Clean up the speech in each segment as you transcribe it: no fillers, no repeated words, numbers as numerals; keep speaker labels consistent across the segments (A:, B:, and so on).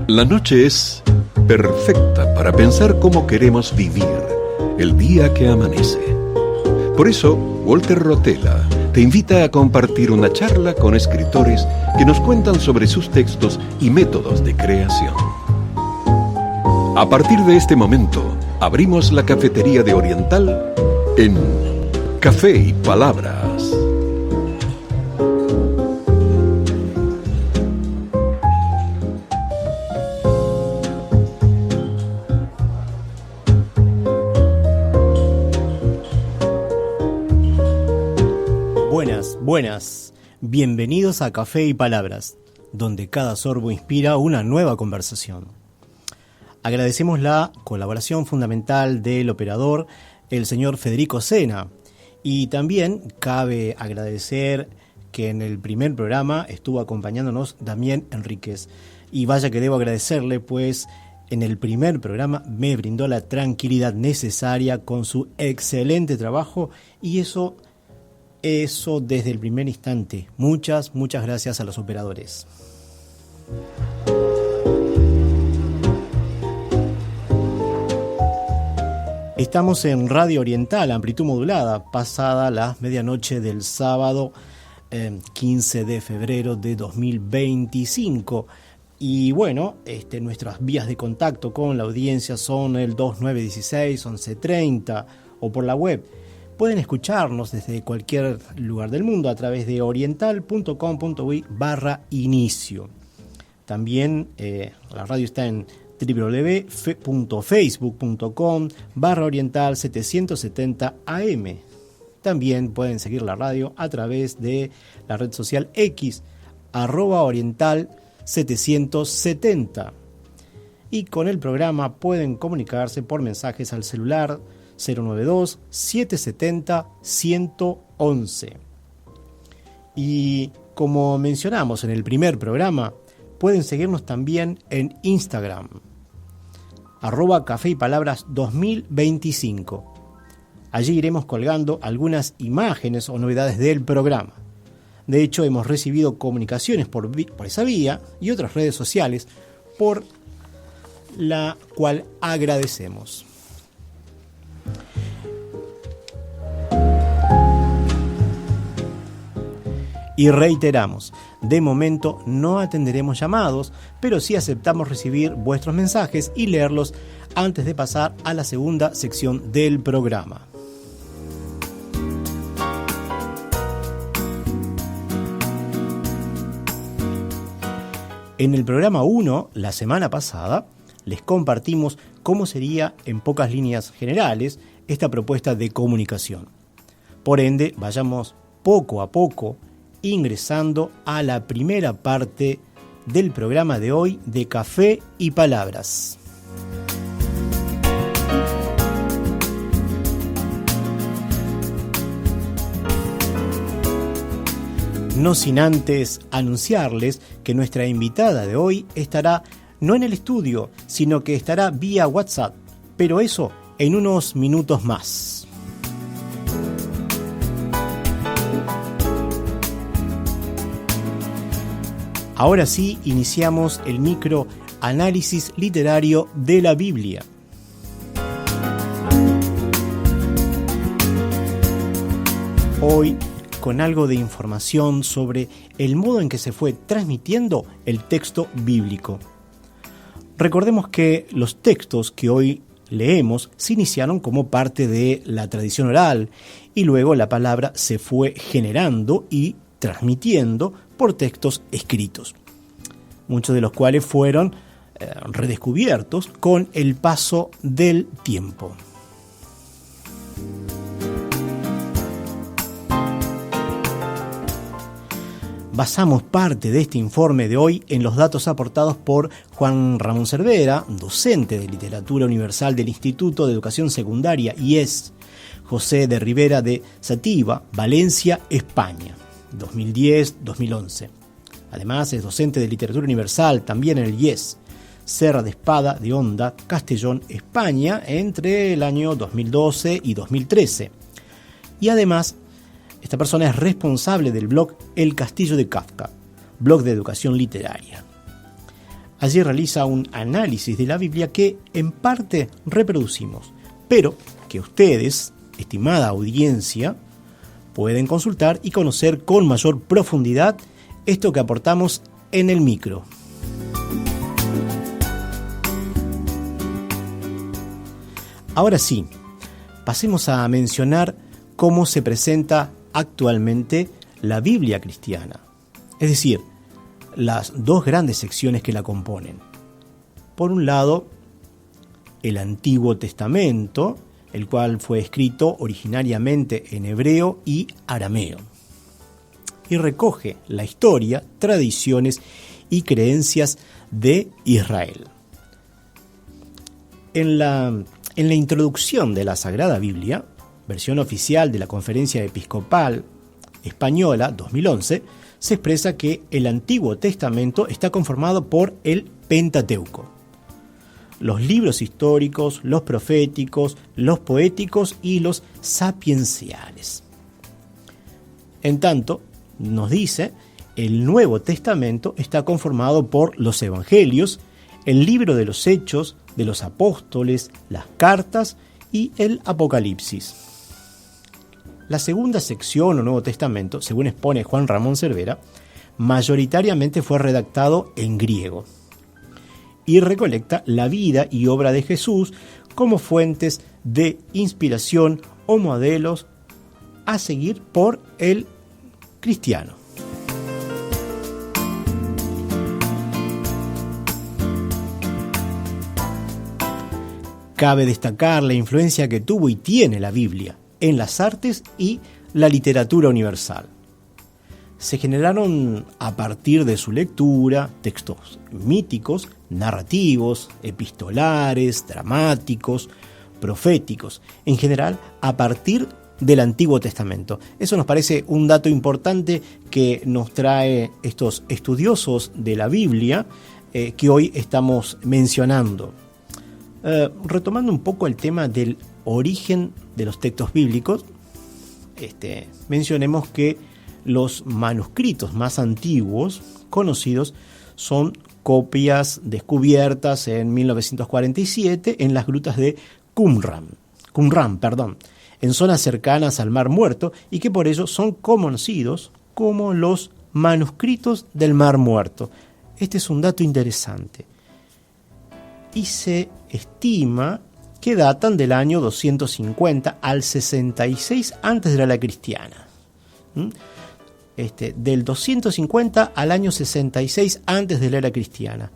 A: La noche es perfecta para pensar cómo queremos vivir el día que amanece. Por eso, Walter Rotella te invita a compartir una charla con escritores que nos cuentan sobre sus textos y métodos de creación. A partir de este momento, abrimos la cafetería de Oriental en Café y Palabras.
B: Buenas, bienvenidos a Café y Palabras, donde cada sorbo inspira una nueva conversación. Agradecemos la colaboración fundamental del operador, el señor Federico Sena, y también cabe agradecer que en el primer programa estuvo acompañándonos Damián Enríquez. Y vaya que debo agradecerle, pues en el primer programa me brindó la tranquilidad necesaria con su excelente trabajo, y eso desde el primer instante. Muchas gracias a los operadores. Estamos en Radio Oriental, amplitud modulada, pasada la medianoche del sábado 15 de febrero de 2025. Y bueno, nuestras vías de contacto con la audiencia son el 2916-1130 o por la web. Pueden escucharnos desde cualquier lugar del mundo a través de oriental.com.uy/inicio. También la radio está en www.facebook.com/oriental 770 AM. También pueden seguir la radio a través de la red social X, @oriental 770. Y con el programa pueden comunicarse por mensajes al celular 092-770-111. Y como mencionamos en el primer programa, pueden seguirnos también en Instagram, @Café y Palabras 2025. Allí iremos colgando algunas imágenes o novedades del programa. De hecho, hemos recibido comunicaciones por esa vía y otras redes sociales, por la cual agradecemos. Y reiteramos, de momento no atenderemos llamados, pero sí aceptamos recibir vuestros mensajes y leerlos antes de pasar a la segunda sección del programa. En el programa 1, la semana pasada, les compartimos cómo sería, en pocas líneas generales, esta propuesta de comunicación. Por ende, vayamos poco a poco ingresando a la primera parte del programa de hoy de Café y Palabras. No sin antes anunciarles que nuestra invitada de hoy estará no en el estudio, sino que estará vía WhatsApp, pero eso en unos minutos más. Ahora sí, iniciamos el microanálisis literario de la Biblia. Hoy, con algo de información sobre el modo en que se fue transmitiendo el texto bíblico. Recordemos que los textos que hoy leemos se iniciaron como parte de la tradición oral y luego la palabra se fue generando y transmitiendo por textos escritos, muchos de los cuales fueron redescubiertos con el paso del tiempo. Basamos parte de este informe de hoy en los datos aportados por Juan Ramón Cervera, docente de Literatura Universal del Instituto de Educación Secundaria IES José de Rivera de Sativa, Valencia, España, 2010-2011. Además es docente de Literatura Universal también en el IES Serra de Espada de Honda, Castellón, España, entre el año 2012 y 2013. Y además, esta persona es responsable del blog El Castillo de Kafka, blog de educación literaria. Allí realiza un análisis de la Biblia que en parte reproducimos, pero que ustedes, estimada audiencia, pueden consultar y conocer con mayor profundidad esto que aportamos en el micro. Ahora sí, pasemos a mencionar cómo se presenta actualmente la Biblia cristiana, es decir, las dos grandes secciones que la componen. Por un lado, el Antiguo Testamento, el cual fue escrito originariamente en hebreo y arameo, y recoge la historia, tradiciones y creencias de Israel. En la introducción de la Sagrada Biblia, versión oficial de la Conferencia Episcopal Española 2011, se expresa que el Antiguo Testamento está conformado por el Pentateuco, los libros históricos, los proféticos, los poéticos y los sapienciales. En tanto, nos dice, el Nuevo Testamento está conformado por los Evangelios, el libro de los Hechos, de los Apóstoles, las cartas y el Apocalipsis. La segunda sección o Nuevo Testamento, según expone Juan Ramón Cervera, mayoritariamente fue redactado en griego y recolecta la vida y obra de Jesús como fuentes de inspiración o modelos a seguir por el cristiano. Cabe destacar la influencia que tuvo y tiene la Biblia en las artes y la literatura universal. Se generaron a partir de su lectura textos míticos, narrativos, epistolares, dramáticos, proféticos, en general a partir del Antiguo Testamento. Eso nos parece un dato importante que nos trae estos estudiosos de la Biblia que hoy estamos mencionando. Retomando un poco el tema del origen de los textos bíblicos, mencionemos que los manuscritos más antiguos conocidos son copias descubiertas en 1947 en las grutas de Qumran, en zonas cercanas al Mar Muerto, y que por ello son conocidos como los manuscritos del Mar Muerto. Este es un dato interesante. Y se estima que datan del año 250 al 66 antes de la era cristiana. Del 250 al año 66 antes de la era cristiana.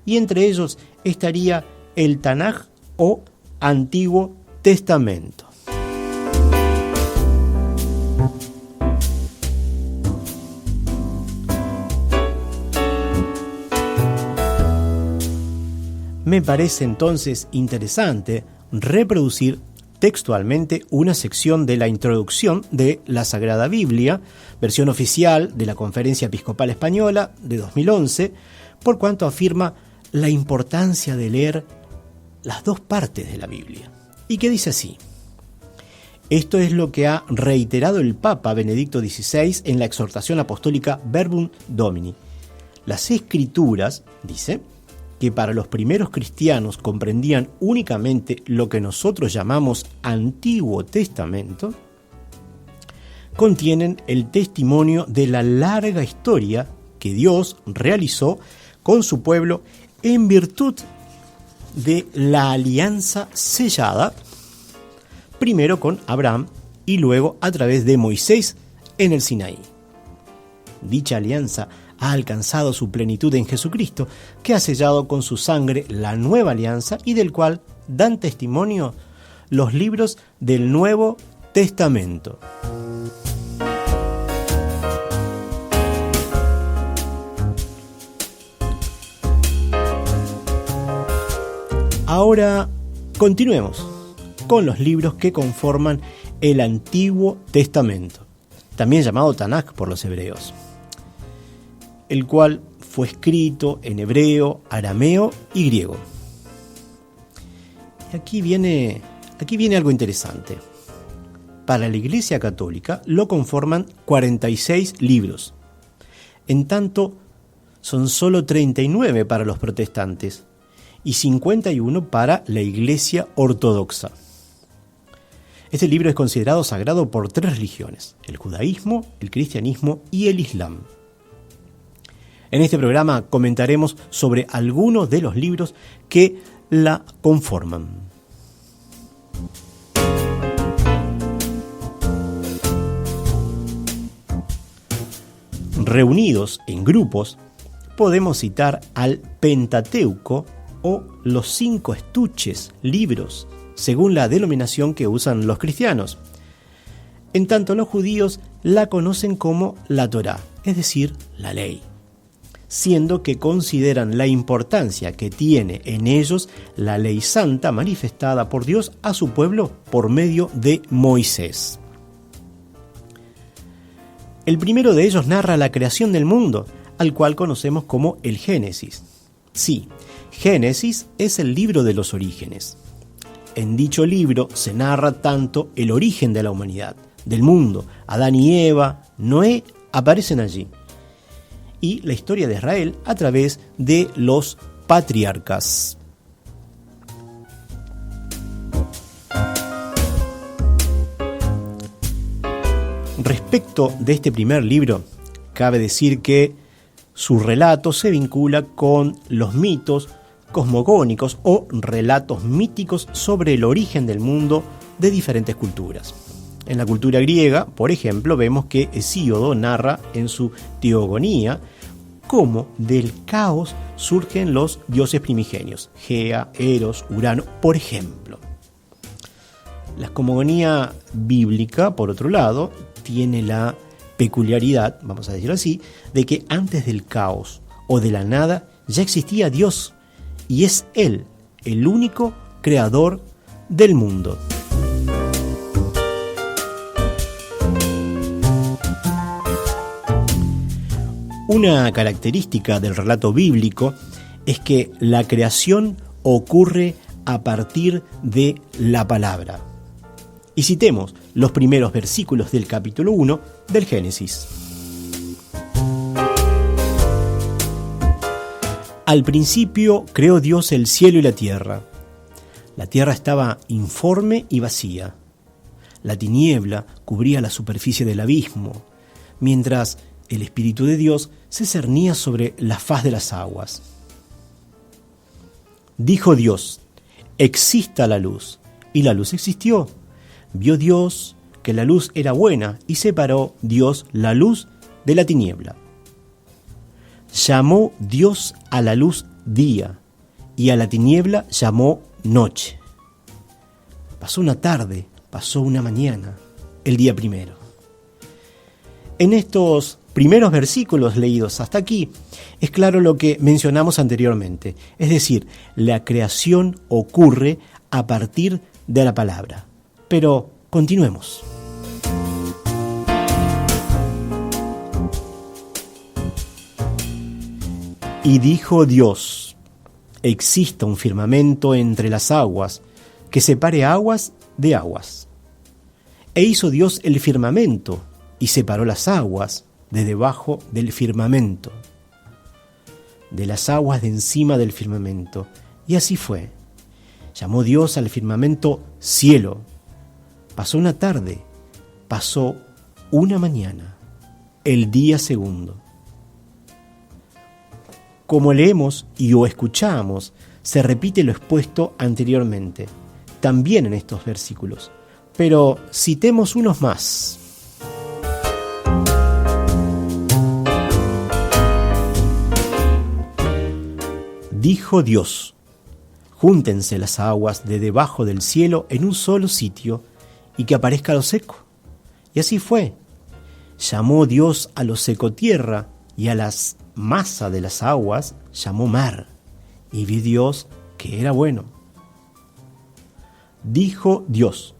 B: Y entre ellos estaría el Tanaj o Antiguo Testamento. Me parece entonces interesante reproducir textualmente una sección de la introducción de la Sagrada Biblia, versión oficial de la Conferencia Episcopal Española de 2011, por cuanto afirma la importancia de leer las dos partes de la Biblia. Y que dice así: esto es lo que ha reiterado el Papa Benedicto XVI en la exhortación apostólica Verbum Domini. Las Escrituras, dice, que para los primeros cristianos comprendían únicamente lo que nosotros llamamos Antiguo Testamento, contienen el testimonio de la larga historia que Dios realizó con su pueblo en virtud de la alianza sellada, primero con Abraham y luego a través de Moisés en el Sinaí. Dicha alianza ha alcanzado su plenitud en Jesucristo, que ha sellado con su sangre la nueva alianza y del cual dan testimonio los libros del Nuevo Testamento. Ahora continuemos con los libros que conforman el Antiguo Testamento, también llamado Tanaj por los hebreos, el cual fue escrito en hebreo, arameo y griego. Y aquí viene algo interesante. Para la Iglesia Católica lo conforman 46 libros, en tanto son solo 39 para los protestantes y 51 para la Iglesia Ortodoxa. Este libro es considerado sagrado por 3 religiones: el judaísmo, el cristianismo y el islam. En este programa comentaremos sobre algunos de los libros que la conforman. Reunidos en grupos, podemos citar al Pentateuco o los 5 estuches, libros, según la denominación que usan los cristianos. En tanto, los judíos la conocen como la Torá, es decir, la ley, siendo que consideran la importancia que tiene en ellos la ley santa manifestada por Dios a su pueblo por medio de Moisés. El primero de ellos narra la creación del mundo, al cual conocemos como el Génesis. Sí, Génesis es el libro de los orígenes. En dicho libro se narra tanto el origen de la humanidad, del mundo. Adán y Eva, Noé aparecen allí. Y la historia de Israel a través de los patriarcas. Respecto de este primer libro, cabe decir que su relato se vincula con los mitos cosmogónicos o relatos míticos sobre el origen del mundo de diferentes culturas. En la cultura griega, por ejemplo, vemos que Hesíodo narra en su Teogonía cómo del caos surgen los dioses primigenios, Gea, Eros, Urano, por ejemplo. La cosmogonía bíblica, por otro lado, tiene la peculiaridad, vamos a decirlo así, de que antes del caos o de la nada ya existía Dios y es Él el único creador del mundo. Una característica del relato bíblico es que la creación ocurre a partir de la palabra. Y citemos los primeros versículos del capítulo 1 del Génesis. Al principio creó Dios el cielo y la tierra. La tierra estaba informe y vacía. La tiniebla cubría la superficie del abismo, mientras el Espíritu de Dios se cernía sobre la faz de las aguas. Dijo Dios: exista la luz, y la luz existió. Vio Dios que la luz era buena y separó Dios la luz de la tiniebla. Llamó Dios a la luz día y a la tiniebla llamó noche. Pasó una tarde, pasó una mañana, el día primero. En estos primeros versículos leídos hasta aquí es claro lo que mencionamos anteriormente, es decir, la creación ocurre a partir de la palabra. Pero continuemos. Y dijo Dios: exista un firmamento entre las aguas, que separe aguas de aguas. E hizo Dios el firmamento, y separó las aguas de debajo del firmamento, de las aguas de encima del firmamento. Y así fue. Llamó Dios al firmamento cielo. Pasó una tarde, pasó una mañana, el día segundo. Como leemos y o escuchamos, se repite lo expuesto anteriormente, también en estos versículos. Pero citemos unos más. Dijo Dios: júntense las aguas de debajo del cielo en un solo sitio, y que aparezca lo seco. Y así fue. Llamó Dios a lo seco tierra, y a la masa de las aguas llamó mar. Y vio Dios que era bueno. Dijo Dios: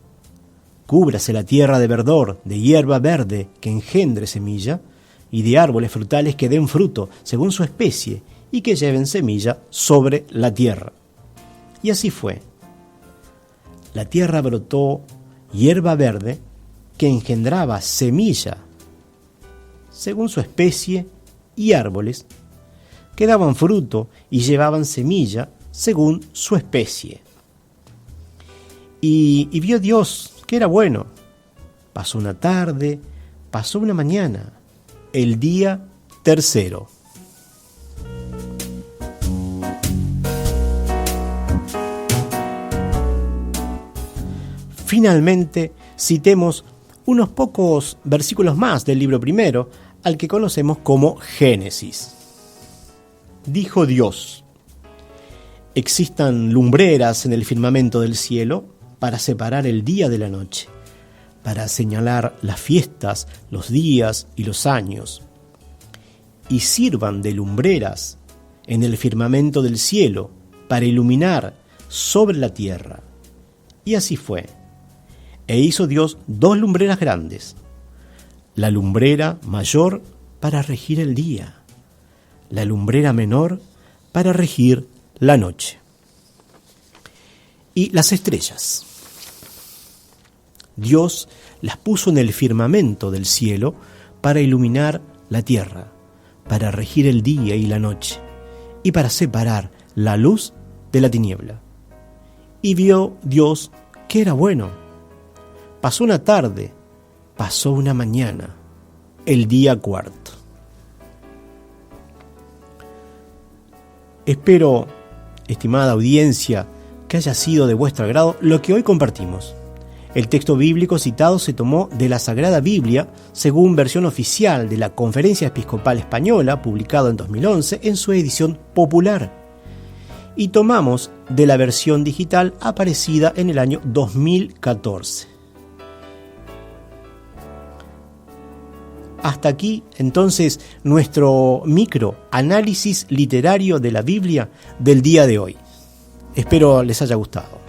B: cúbrase la tierra de verdor, de hierba verde que engendre semilla, y de árboles frutales que den fruto según su especie, y que lleven semilla sobre la tierra. Y así fue. La tierra brotó hierba verde que engendraba semilla según su especie y árboles que daban fruto y llevaban semilla según su especie. Y vio Dios que era bueno. Pasó una tarde, pasó una mañana, el día tercero. Finalmente, citemos unos pocos versículos más del libro primero, al que conocemos como Génesis. Dijo Dios: existan lumbreras en el firmamento del cielo para separar el día de la noche, para señalar las fiestas, los días y los años, y sirvan de lumbreras en el firmamento del cielo para iluminar sobre la tierra. Y así fue. E hizo Dios 2 lumbreras grandes, la lumbrera mayor para regir el día, la lumbrera menor para regir la noche. Y las estrellas, Dios las puso en el firmamento del cielo para iluminar la tierra, para regir el día y la noche, y para separar la luz de la tiniebla. Y vio Dios que era bueno. Pasó una tarde, pasó una mañana, el día cuarto. Espero, estimada audiencia, que haya sido de vuestro agrado lo que hoy compartimos. El texto bíblico citado se tomó de la Sagrada Biblia, según versión oficial de la Conferencia Episcopal Española, publicado en 2011 en su edición popular. Y tomamos de la versión digital aparecida en el año 2014. Hasta aquí, entonces, nuestro micro análisis literario de la Biblia del día de hoy. Espero les haya gustado.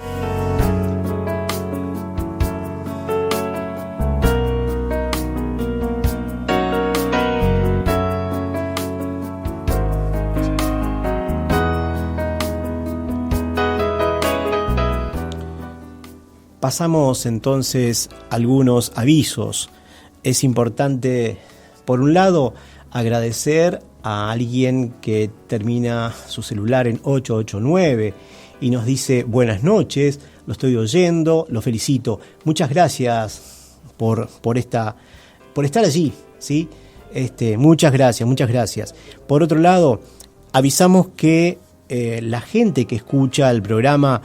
B: Pasamos entonces algunos avisos. Es importante, por un lado, agradecer a alguien que termina su celular en 889 y nos dice buenas noches, lo estoy oyendo, lo felicito. Muchas gracias por estar allí, ¿sí? Muchas gracias. Por otro lado, avisamos que la gente que escucha el programa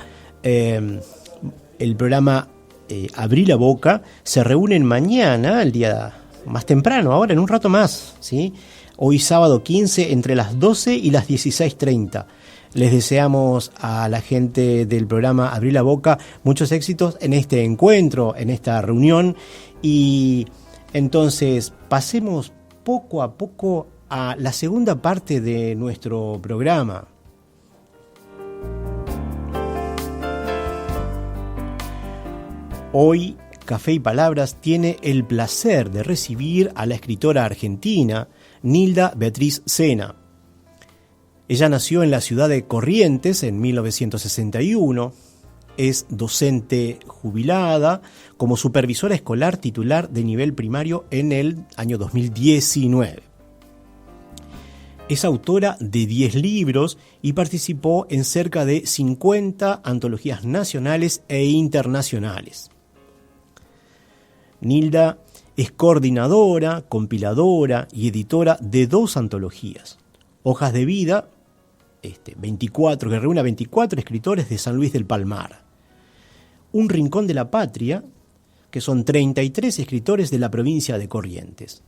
B: Abrí la Boca, se reúnen mañana, el día más temprano, ahora en un rato más, ¿sí? Hoy sábado 15, entre las 12 y las 16:30. Les deseamos a la gente del programa Abrí la Boca muchos éxitos en este encuentro, en esta reunión. Y entonces pasemos poco a poco a la segunda parte de nuestro programa. Hoy, Café y Palabras tiene el placer de recibir a la escritora argentina Nilda Beatriz Sena. Ella nació en la ciudad de Corrientes en 1961, es docente jubilada como supervisora escolar titular de nivel primario en el año 2019. Es autora de 10 libros y participó en cerca de 50 antologías nacionales e internacionales. Nilda es coordinadora, compiladora y editora de 2 antologías. Hojas de Vida, que reúne a 24 escritores de San Luis del Palmar. Un Rincón de la Patria, que son 33 escritores de la provincia de Corrientes.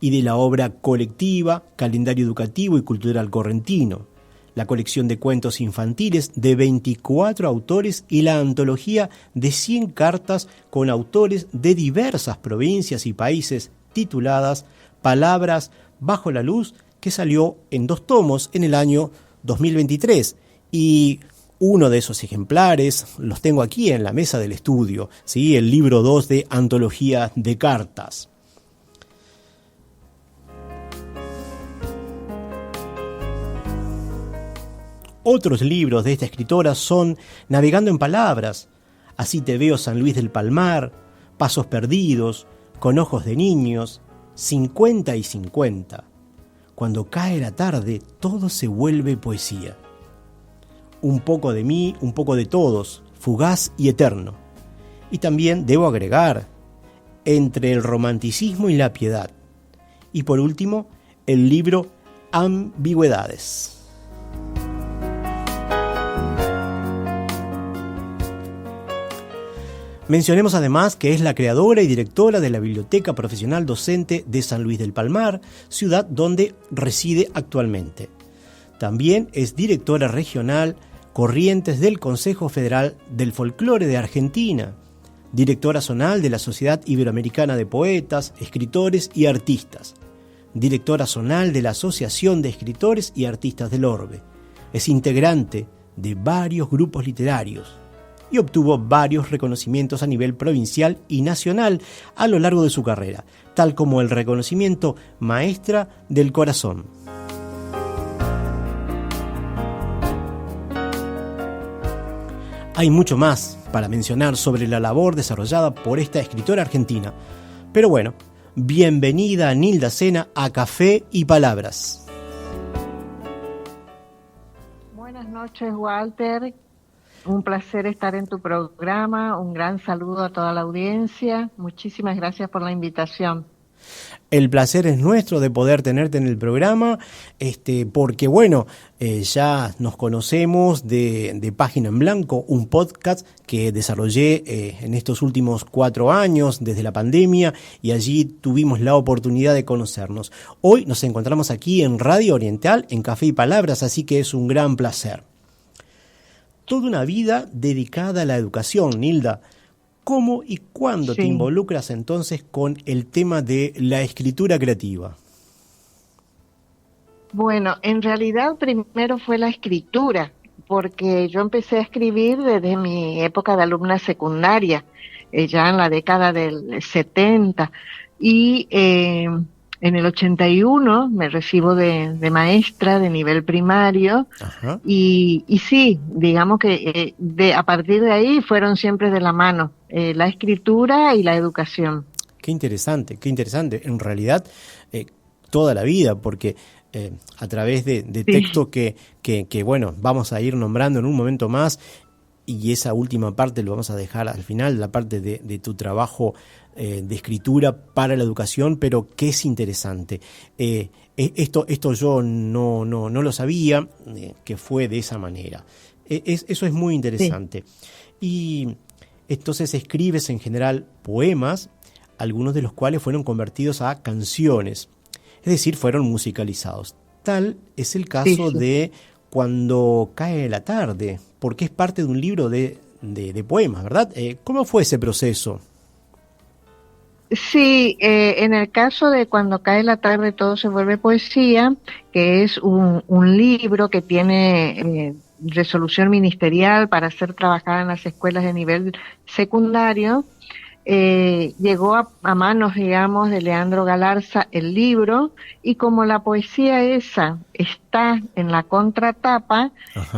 B: Y de la obra colectiva Calendario Educativo y Cultural Correntino, la colección de cuentos infantiles de 24 autores y la antología de 100 cartas con autores de diversas provincias y países tituladas Palabras bajo la luz, que salió en 2 tomos en el año 2023. Y uno de esos ejemplares los tengo aquí en la mesa del estudio, ¿sí? El libro 2 de Antología de Cartas. Otros libros de esta escritora son Navegando en Palabras, Así te veo San Luis del Palmar, Pasos perdidos, Con ojos de niños, 50 y 50, cuando cae la tarde, todo se vuelve poesía. Un poco de mí, un poco de todos, fugaz y eterno. Y también debo agregar, entre el romanticismo y la piedad. Y por último, el libro Ambigüedades. Mencionemos además que es la creadora y directora de la Biblioteca Profesional Docente de San Luis del Palmar, ciudad donde reside actualmente. También es directora regional Corrientes del Consejo Federal del Folclore de Argentina, directora zonal de la Sociedad Iberoamericana de Poetas, Escritores y Artistas, directora zonal de la Asociación de Escritores y Artistas del Orbe. Es integrante de varios grupos literarios y obtuvo varios reconocimientos a nivel provincial y nacional a lo largo de su carrera, tal como el reconocimiento Maestra del Corazón. Hay mucho más para mencionar sobre la labor desarrollada por esta escritora argentina, pero bueno, bienvenida Nilda Sena a Café y Palabras.
C: Buenas noches, Walter. Un placer estar en tu programa. Un gran saludo a toda la audiencia. Muchísimas gracias por la invitación.
B: El placer es nuestro de poder tenerte en el programa, porque bueno, ya nos conocemos de Página en Blanco, un podcast que desarrollé en estos últimos 4 años desde la pandemia, y allí tuvimos la oportunidad de conocernos. Hoy nos encontramos aquí en Radio Oriental, en Café y Palabras, así que es un gran placer. Toda una vida dedicada a la educación, Nilda. ¿Cómo y cuándo te involucras entonces con el tema de la escritura creativa?
C: Bueno, en realidad primero fue la escritura, porque yo empecé a escribir desde mi época de alumna secundaria, ya en la década del 70, y en el 81 me recibo de maestra de nivel primario. Ajá. Y sí, digamos que a partir de ahí fueron siempre de la mano la escritura y la educación.
B: Qué interesante. En realidad, toda la vida, porque a través de textos que, bueno, vamos a ir nombrando en un momento más, y esa última parte lo vamos a dejar al final, la parte de tu trabajo de escritura para la educación, pero que es interesante. Esto yo no lo sabía, que fue de esa manera. Eso es muy interesante. Sí. Y entonces escribes en general poemas, algunos de los cuales fueron convertidos a canciones, es decir, fueron musicalizados. Tal es el caso de Cuando cae la tarde, porque es parte de un libro de poemas, ¿verdad? ¿Cómo fue ese proceso?
C: Sí, en el caso de Cuando cae la tarde todo se vuelve poesía, que es un libro que tiene resolución ministerial para ser trabajada en las escuelas de nivel secundario, llegó a manos, digamos, de Leandro Galarza el libro, y como la poesía esa está en la contratapa,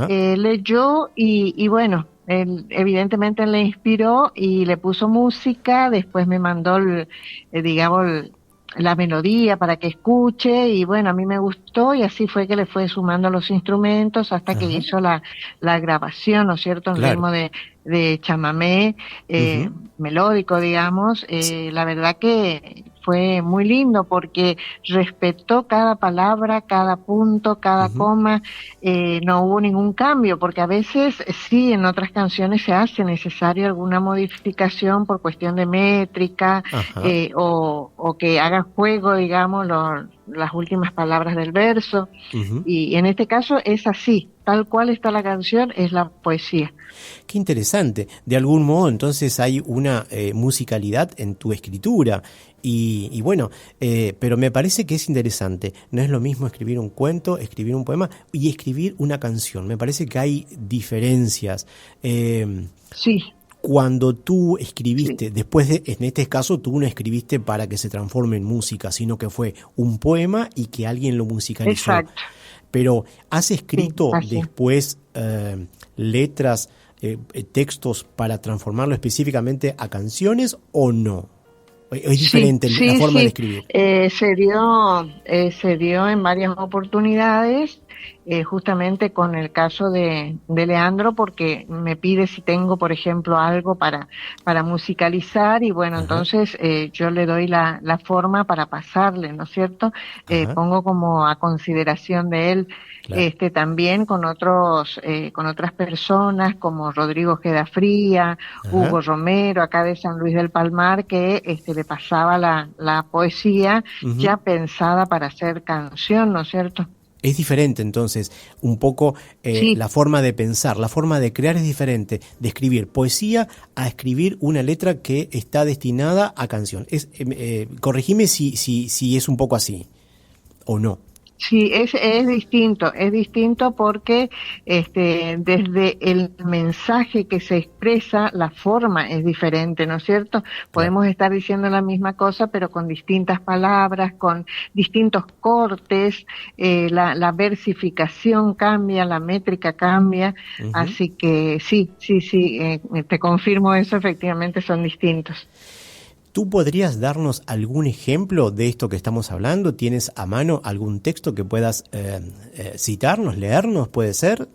C: leyó y bueno, él evidentemente le inspiró y le puso música. Después me mandó, digamos, la melodía para que escuche, y bueno, a mí me gustó, y así fue que le fue sumando los instrumentos hasta que hizo la grabación, ¿no es cierto?, en ritmo de chamamé, melódico, digamos. La verdad que fue muy lindo porque respetó cada palabra, cada punto, cada coma, no hubo ningún cambio, porque a veces sí, en otras canciones se hace necesario alguna modificación por cuestión de métrica, o que hagan juego, digamos, las últimas palabras del verso, y en este caso es así, tal cual está la canción, es la poesía.
B: Qué interesante. De algún modo, entonces, hay una musicalidad en tu escritura. Y bueno, pero me parece que es interesante. No es lo mismo escribir un cuento, escribir un poema y escribir una canción. Me parece que hay diferencias.
C: Sí.
B: Cuando tú escribiste, después en este caso tú no escribiste para que se transforme en música, sino que fue un poema y que alguien lo musicalizó.
C: Exacto.
B: Pero ¿has escrito después letras, textos para transformarlo específicamente a canciones o no? ¿O es
C: Sí,
B: diferente la
C: sí,
B: forma de
C: sí.
B: escribir?
C: Se dio en varias oportunidades, justamente con el caso de Leandro, porque me pide si tengo, por ejemplo, algo para musicalizar y bueno,
B: Ajá,
C: entonces yo le doy la forma para pasarle, ¿no es cierto?
B: ajá,
C: Pongo como a consideración de él.
B: claro.
C: También con otras personas como Rodrigo Ojeda Fría,
B: Ajá.
C: Hugo Romero, acá de San Luis del Palmar, que le pasaba la poesía
B: Ujú.
C: ya pensada para hacer canción, ¿no es cierto?
B: Es diferente entonces, un poco
C: Sí,
B: la forma de pensar, la forma de crear es diferente, de escribir poesía a escribir una letra que está destinada a canción. Corregime si es un poco así o no.
C: sí, es distinto porque desde el mensaje que se expresa, la forma es diferente, ¿no es cierto?
B: Claro.
C: Podemos estar diciendo la misma cosa, pero con distintas palabras, con distintos cortes, la versificación cambia, la métrica cambia,
B: Ujú.
C: así que sí, sí, sí, te confirmo eso, efectivamente son distintos.
B: ¿Tú podrías darnos algún ejemplo de esto que estamos hablando? ¿Tienes a mano algún texto que puedas citarnos, leernos, puede ser?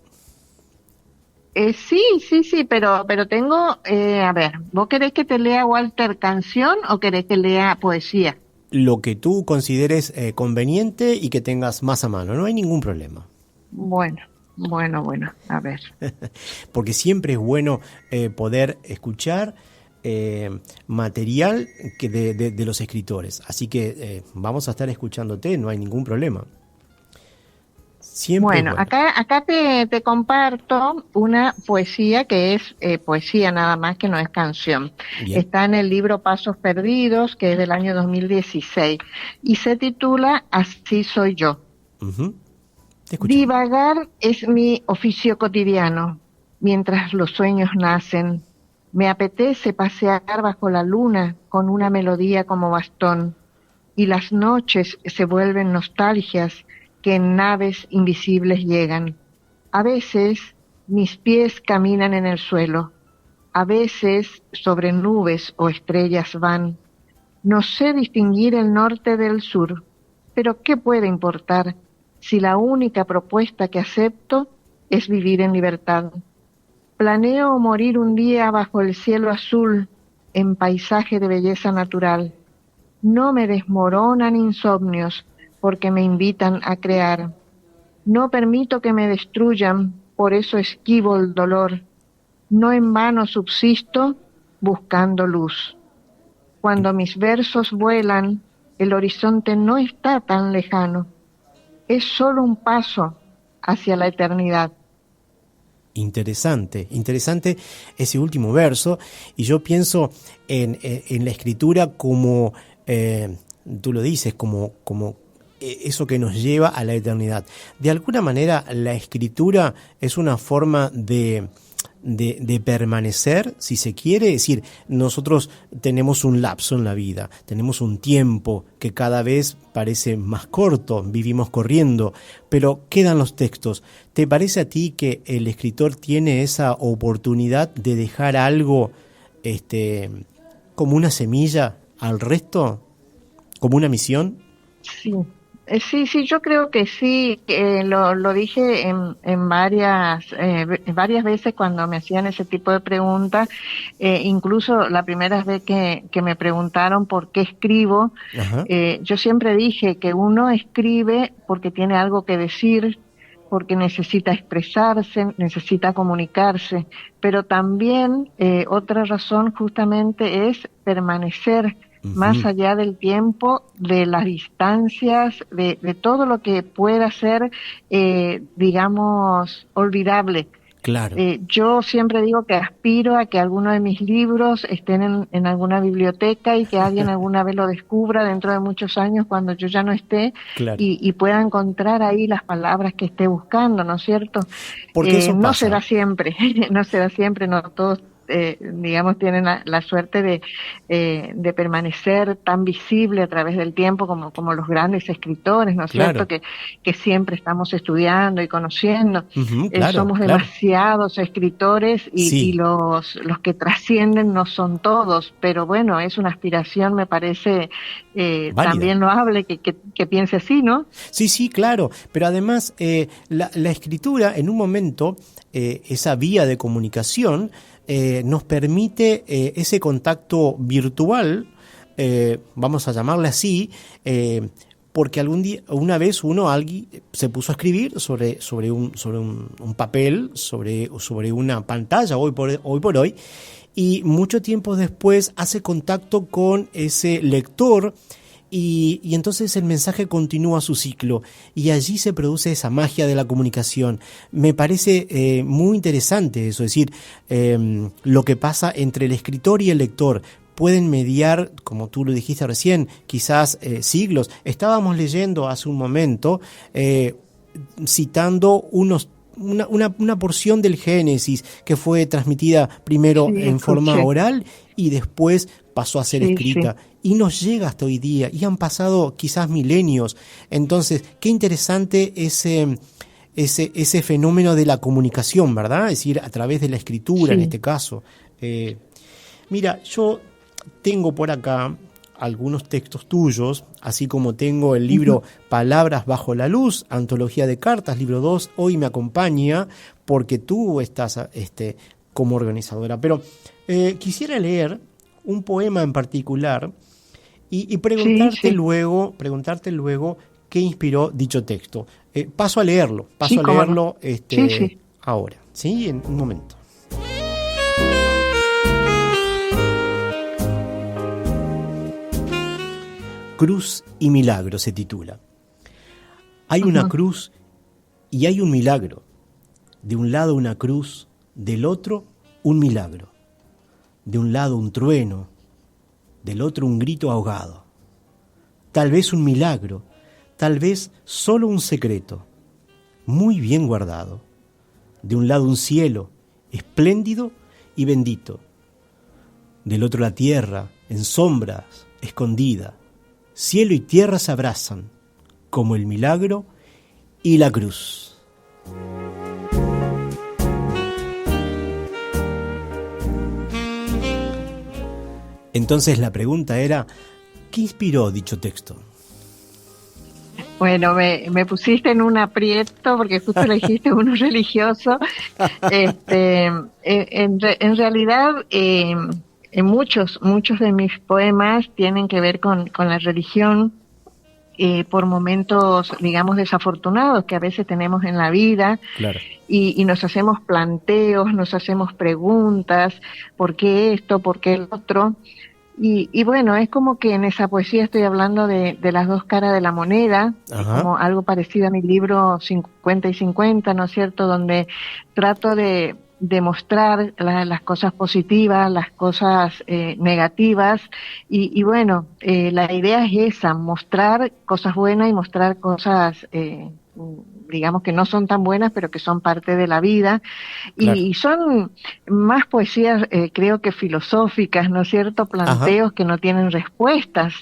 C: Sí, sí, sí, pero tengo, a ver, ¿vos querés que te lea Walter canción o querés que lea poesía?
B: Lo que tú consideres conveniente y que tengas más a mano, no hay ningún problema.
C: Bueno, bueno, a ver.
B: Porque siempre es bueno poder escuchar material de los escritores. Así que vamos a estar escuchándote, no hay ningún problema. Siempre es
C: Bueno,
B: bueno.
C: acá te comparto una poesía que es poesía nada más, que no es canción.
B: Bien.
C: Está en el libro Pasos Perdidos, que es del año 2016, y se titula Así soy yo.
B: Ujú. Te escuchamos.
C: Divagar es mi oficio cotidiano, mientras los sueños nacen. Me apetece pasear bajo la luna con una melodía como bastón, y las noches se vuelven nostalgias que en naves invisibles llegan. A veces mis pies caminan en el suelo, a veces sobre nubes o estrellas van. No sé distinguir el norte del sur, pero ¿qué puede importar si la única propuesta que acepto es vivir en libertad? Planeo morir un día bajo el cielo azul, en paisaje de belleza natural. No me desmoronan insomnios porque me invitan a crear. No permito que me destruyan, por eso esquivo el dolor. No en vano subsisto buscando luz. Cuando mis versos vuelan, el horizonte no está tan lejano. Es solo un paso hacia la eternidad.
B: Interesante, interesante ese último verso. Y yo pienso en la escritura como, tú lo dices, como eso que nos lleva a la eternidad. De alguna manera, la escritura es una forma de permanecer, si se quiere. Es decir, nosotros tenemos un lapso en la vida, tenemos un tiempo que cada vez parece más corto, vivimos corriendo, pero quedan los textos. ¿Te parece a ti que el escritor tiene esa oportunidad de dejar algo como una semilla al resto, como una misión?
C: Sí, sí, sí, yo creo que sí, que lo dije en varias veces cuando me hacían ese tipo de preguntas, incluso la primera vez que me preguntaron por qué escribo,
B: Ajá.
C: yo siempre dije que uno escribe porque tiene algo que decir, porque necesita expresarse, necesita comunicarse, pero también otra razón justamente es permanecer más
B: Ujú.
C: allá del tiempo, de las distancias, de todo lo que pueda ser, digamos, olvidable.
B: Claro.
C: Yo siempre digo que aspiro a que alguno de mis libros estén en alguna biblioteca y que alguien alguna vez lo descubra dentro de muchos años cuando yo ya no esté
B: Claro.
C: y pueda encontrar ahí las palabras que esté buscando, ¿no es cierto?
B: Porque eso
C: No se da
B: pasa.
C: siempre, no se da siempre, no todos digamos, tienen la suerte de permanecer tan visible a través del tiempo como los grandes escritores, ¿no es
B: Claro.
C: cierto? Que siempre estamos estudiando y conociendo.
B: Ujú, claro,
C: Somos
B: claro.
C: demasiados escritores y
B: Sí,
C: los que trascienden no son todos, pero bueno, es una aspiración, me parece,
B: válida.
C: también loable que piense así, ¿no?
B: Sí, sí, claro, pero además la escritura en un momento, esa vía de comunicación, nos permite ese contacto virtual, vamos a llamarle así, porque una vez alguien se puso a escribir sobre un papel, sobre una pantalla hoy por hoy, y mucho tiempo después hace contacto con ese lector. Y entonces el mensaje continúa su ciclo y allí se produce esa magia de la comunicación. Me parece muy interesante eso, es decir, lo que pasa entre el escritor y el lector. Pueden mediar, como tú lo dijiste recién, quizás siglos. Estábamos leyendo hace un momento, citando una porción del Génesis que fue transmitida primero
C: Sí,
B: en forma
C: escuché.
B: oral y después pasó a ser
C: Sí, sí.
B: escrita y nos llega hasta hoy día y han pasado quizás milenios. Entonces, qué interesante ese fenómeno de la comunicación, ¿verdad? Es decir, a través de la escritura en
C: Sí.
B: este caso. Mira, yo tengo por acá algunos textos tuyos, así como tengo el
C: Ujú.
B: libro Palabras bajo la luz, antología de cartas, libro 2, hoy me acompaña porque tú estás como organizadora. Pero quisiera leer un poema en particular y
C: Sí,
B: preguntarte
C: sí.
B: luego qué inspiró dicho texto. Paso a leerlo,
C: Sí, cómo no. Sí, sí.
B: ahora, ¿sí? En un momento. Cruz y milagro se titula. Hay una
C: Ujú.
B: cruz y hay un milagro. De un lado una cruz, del otro un milagro. De un lado un trueno, del otro un grito ahogado. Tal vez un milagro, tal vez solo un secreto, muy bien guardado. De un lado un cielo, espléndido y bendito. Del otro la tierra, en sombras, escondida. Cielo y tierra se abrazan, como el milagro y la cruz. Entonces la pregunta era, ¿qué inspiró dicho texto?
C: Bueno, me pusiste en un aprieto porque justo elegiste uno religioso. En realidad, en muchos de mis poemas tienen que ver con la religión, por momentos, digamos, desafortunados que a veces tenemos en la vida
B: Claro.
C: y nos hacemos planteos, nos hacemos preguntas, ¿por qué esto? ¿Por qué el otro? Y bueno, es como que en esa poesía estoy hablando de las dos caras de la moneda,
B: Ajá.
C: como algo parecido a mi libro 50 y 50, ¿no es cierto? Donde trato de mostrar las cosas positivas, las cosas negativas, y bueno, la idea es esa, mostrar cosas buenas y mostrar cosas, digamos que no son tan buenas, pero que son parte de la vida,
B: Claro.
C: y son más poesías, creo que filosóficas, ¿no es cierto?
B: Ajá.
C: Planteos que no tienen respuestas.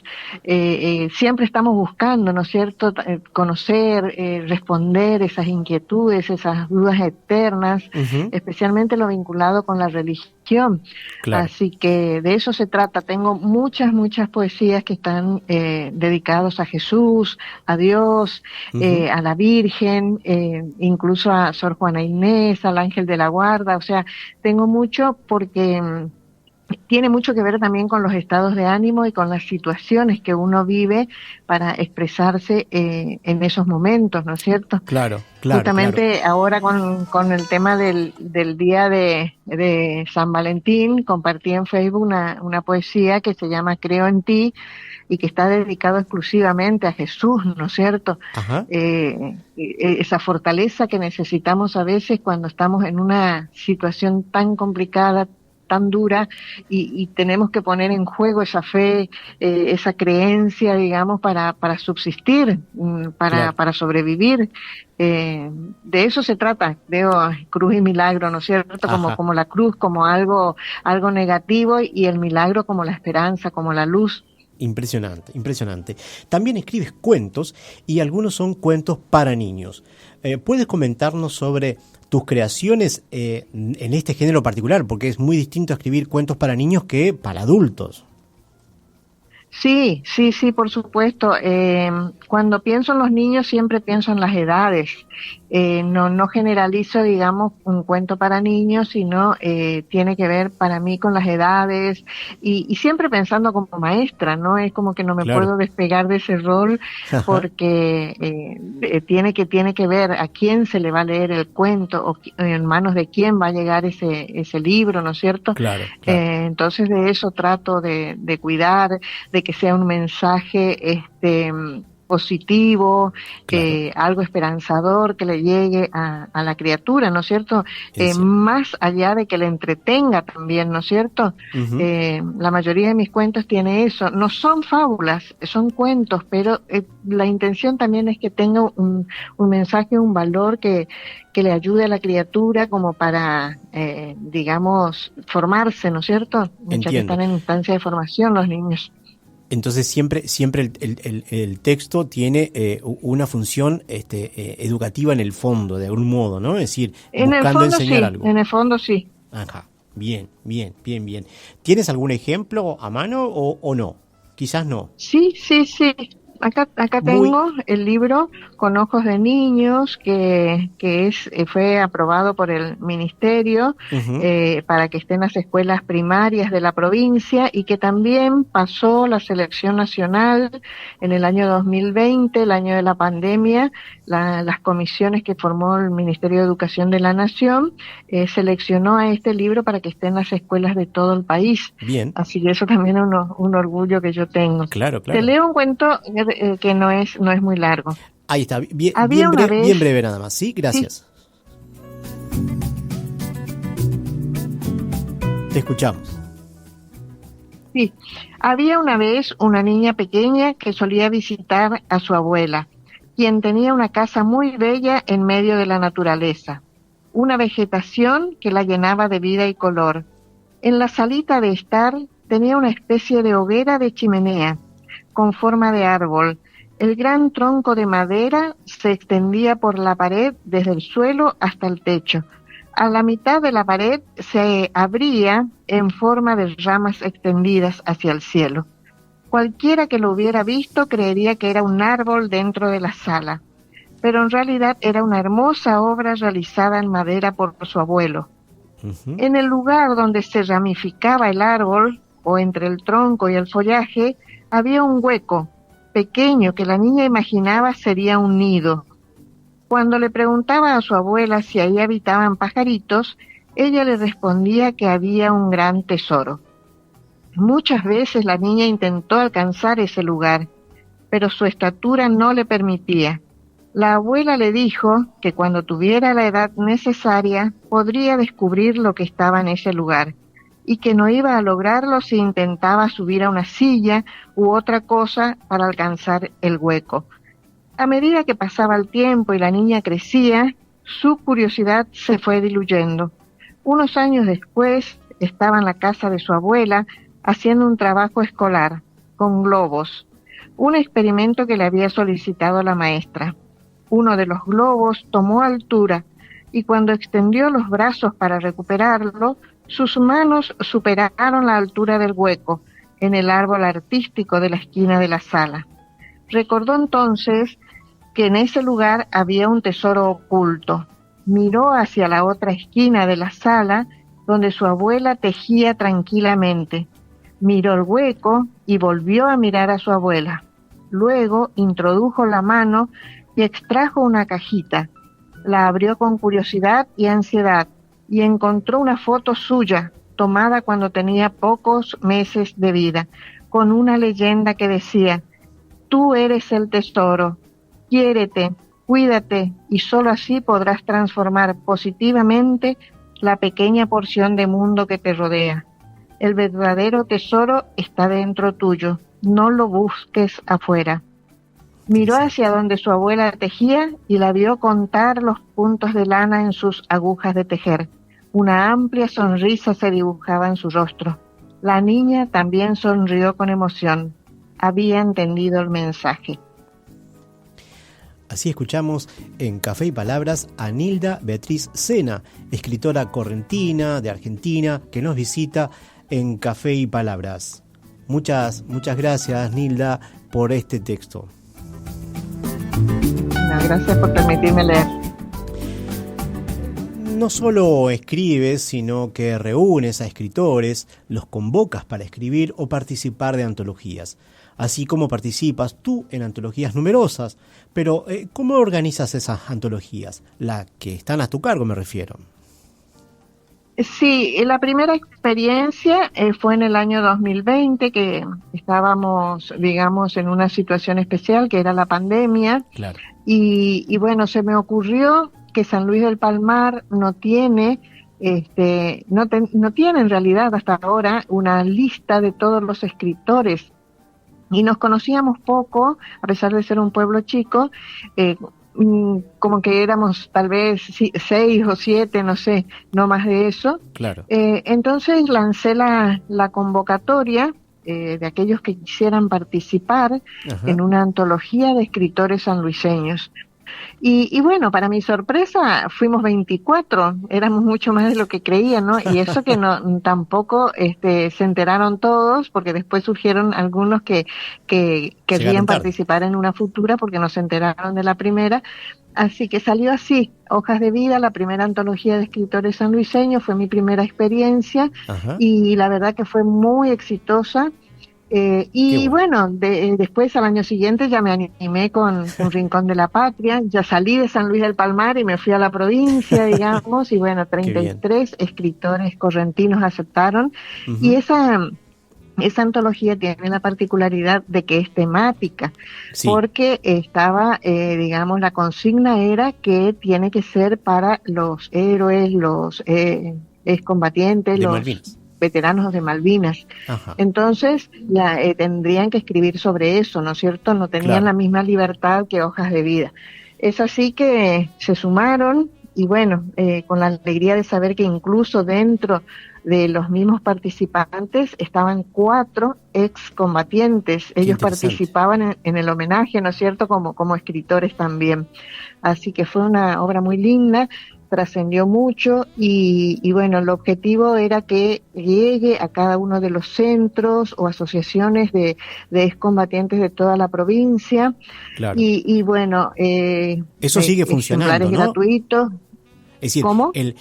C: Siempre estamos buscando, ¿no es cierto? Conocer, responder esas inquietudes, esas dudas eternas,
B: Ujú.
C: especialmente lo vinculado con la religión.
B: Claro.
C: Así que de eso se trata. Tengo muchas poesías que están dedicados a Jesús, a Dios,
B: Ujú.
C: a la Virgen, incluso a Sor Juana Inés, al Ángel de la Guarda. O sea, tengo mucho porque tiene mucho que ver también con los estados de ánimo y con las situaciones que uno vive para expresarse en esos momentos, ¿no es cierto?
B: Claro, claro, claro.
C: Justamente ahora con el tema del día de San Valentín, compartí en Facebook una poesía que se llama Creo en ti y que está dedicado exclusivamente a Jesús, ¿no es cierto?
B: Ajá.
C: Esa fortaleza que necesitamos a veces cuando estamos en una situación tan complicada, tan dura y tenemos que poner en juego esa fe, esa creencia, digamos, para subsistir,
B: Claro.
C: para sobrevivir. De eso se trata, veo cruz y milagro, ¿no es cierto?
B: Ajá.
C: Como la cruz, como algo negativo y el milagro como la esperanza, como la luz.
B: Impresionante, impresionante. También escribes cuentos y algunos son cuentos para niños. ¿Puedes comentarnos sobre tus creaciones en este género particular? Porque es muy distinto escribir cuentos para niños que para adultos.
C: Sí, sí, sí, por supuesto. Cuando pienso en los niños siempre pienso en las edades. No generalizo, digamos, un cuento para niños, sino tiene que ver para mí con las edades y siempre pensando como maestra, ¿no? Es como que no me
B: Claro.
C: puedo despegar de ese rol
B: Ajá.
C: porque tiene que ver a quién se le va a leer el cuento o en manos de quién va a llegar ese libro, ¿no es cierto?
B: Claro, claro.
C: Entonces de eso trato de cuidar, de que sea un mensaje positivo,
B: Claro.
C: algo esperanzador que le llegue a la criatura, ¿no es cierto?
B: Es cierto.
C: Más allá de que le entretenga también, ¿no es cierto?
B: Ujú.
C: La mayoría de mis cuentos tiene eso. No son fábulas, son cuentos, pero la intención también es que tenga un mensaje, un valor que le ayude a la criatura como para, digamos, formarse, ¿no es cierto? Ya que
B: Entiendo.
C: están en instancia de formación los niños.
B: Entonces siempre el texto tiene una función educativa en el fondo, de algún modo, ¿no? Es decir,
C: En el
B: buscando
C: fondo
B: enseñar
C: sí,
B: algo.
C: en el fondo sí.
B: Ajá. Bien, bien, bien, bien. ¿Tienes algún ejemplo a mano o no? Quizás no.
C: Sí, sí, sí. Acá
B: Muy.
C: tengo el libro Con ojos de niños fue aprobado por el ministerio
B: Ujú.
C: para que esté en las escuelas primarias de la provincia y que también pasó la selección nacional en el año 2020, el año de la pandemia. Las comisiones que formó el Ministerio de Educación de la Nación seleccionó a este libro para que esté en las escuelas de todo el país.
B: Bien.
C: Así que eso también es un orgullo que yo tengo.
B: Claro,
C: Te
B: claro.
C: leo un cuento que no es muy largo.
B: Ahí está. Bien,
C: Había una
B: bien
C: vez,
B: breve nada más. Sí,
C: sí,
B: gracias. Te escuchamos.
C: sí, había una vez una niña pequeña que solía visitar a su abuela, quien tenía una casa muy bella en medio de la naturaleza, una vegetación que la llenaba de vida y color. En la salita de estar tenía una especie de hoguera de chimenea, con forma de árbol. El gran tronco de madera se extendía por la pared desde el suelo hasta el techo. A la mitad de la pared se abría en forma de ramas extendidas hacia el cielo. Cualquiera que lo hubiera visto creería que era un árbol dentro de la sala, pero en realidad era una hermosa obra realizada en madera por su abuelo.
B: Ujú.
C: En el lugar donde se ramificaba el árbol, o entre el tronco y el follaje, había un hueco pequeño que la niña imaginaba sería un nido. Cuando le preguntaba a su abuela si ahí habitaban pajaritos, ella le respondía que había un gran tesoro. Muchas veces la niña intentó alcanzar ese lugar, pero su estatura no le permitía. La abuela le dijo que cuando tuviera la edad necesaria podría descubrir lo que estaba en ese lugar y que no iba a lograrlo si intentaba subir a una silla u otra cosa para alcanzar el hueco. A medida que pasaba el tiempo y la niña crecía, su curiosidad se fue diluyendo. Unos años después estaba en la casa de su abuela haciendo un trabajo escolar con globos, un experimento que le había solicitado la maestra. Uno de los globos tomó altura y cuando extendió los brazos para recuperarlo, sus manos superaron la altura del hueco en el árbol artístico de la esquina de la sala. Recordó entonces que en ese lugar había un tesoro oculto. Miró hacia la otra esquina de la sala donde su abuela tejía tranquilamente. Miró el hueco y volvió a mirar a su abuela. Luego introdujo la mano y extrajo una cajita. La abrió con curiosidad y ansiedad y encontró una foto suya, tomada cuando tenía pocos meses de vida, con una leyenda que decía: tú eres el tesoro, quiérete, cuídate y solo así podrás transformar positivamente la pequeña porción de mundo que te rodea. El verdadero tesoro está dentro tuyo, no lo busques afuera. Miró hacia donde su abuela tejía y la vio contar los puntos de lana en sus agujas de tejer. Una amplia sonrisa se dibujaba en su rostro. La niña también sonrió con emoción. Había entendido el mensaje.
B: Así escuchamos en Café y Palabras a Nilda Beatriz Sena, escritora correntina de Argentina, que nos visita en Café y Palabras. Muchas gracias, Nilda, por este texto.
C: No, gracias por permitirme leer.
B: No solo escribes, sino que reúnes a escritores, los convocas para escribir o participar de antologías, así como participas tú en antologías numerosas. Pero, ¿cómo organizas esas antologías? Las que están a tu cargo, me refiero.
C: Sí, la primera experiencia fue en el año 2020, que estábamos, digamos, en una situación especial, que era la pandemia.
B: Claro.
C: Y bueno, se me ocurrió que San Luis del Palmar no tiene en realidad hasta ahora una lista de todos los escritores, y nos conocíamos poco, a pesar de ser un pueblo chico, como que éramos tal vez 6 o 7, no sé, no más de eso.
B: Claro.
C: Entonces lancé la convocatoria de aquellos que quisieran participar en una antología de escritores sanluiseños. Y bueno, para mi sorpresa, fuimos 24, éramos mucho más de lo que creía, ¿no? Y eso que no tampoco se enteraron todos, porque después surgieron algunos que querían participar en una futura porque no se enteraron de la primera. Así que salió así, Hojas de Vida, la primera antología de escritores sanluiseños, fue mi primera experiencia. Y la verdad que fue muy exitosa. Y bueno, después al año siguiente ya me animé con Un Rincón de la Patria, ya salí de San Luis del Palmar y me fui a la provincia, digamos, y bueno, 33 escritores correntinos aceptaron. Y esa antología tiene la particularidad de que es temática, porque estaba, digamos, la consigna era que tiene que ser para los héroes, los excombatientes, los
B: Malvinas,
C: veteranos de Malvinas. Entonces tendrían que escribir sobre eso, ¿no es cierto? No tenían la misma libertad que Hojas de Vida. Es así que se sumaron y bueno, con la alegría de saber que incluso dentro de los mismos participantes estaban 4 excombatientes. Ellos participaban en el homenaje, ¿no es cierto?, como escritores también. Así que fue una obra muy linda, trascendió mucho y bueno, el objetivo era que llegue a cada uno de los centros o asociaciones de excombatientes de toda la provincia.
B: Claro.
C: Y bueno,
B: eso sigue funcionando, ¿no?
C: Gratuitos.
B: Es decir,
C: ¿Cómo?
B: El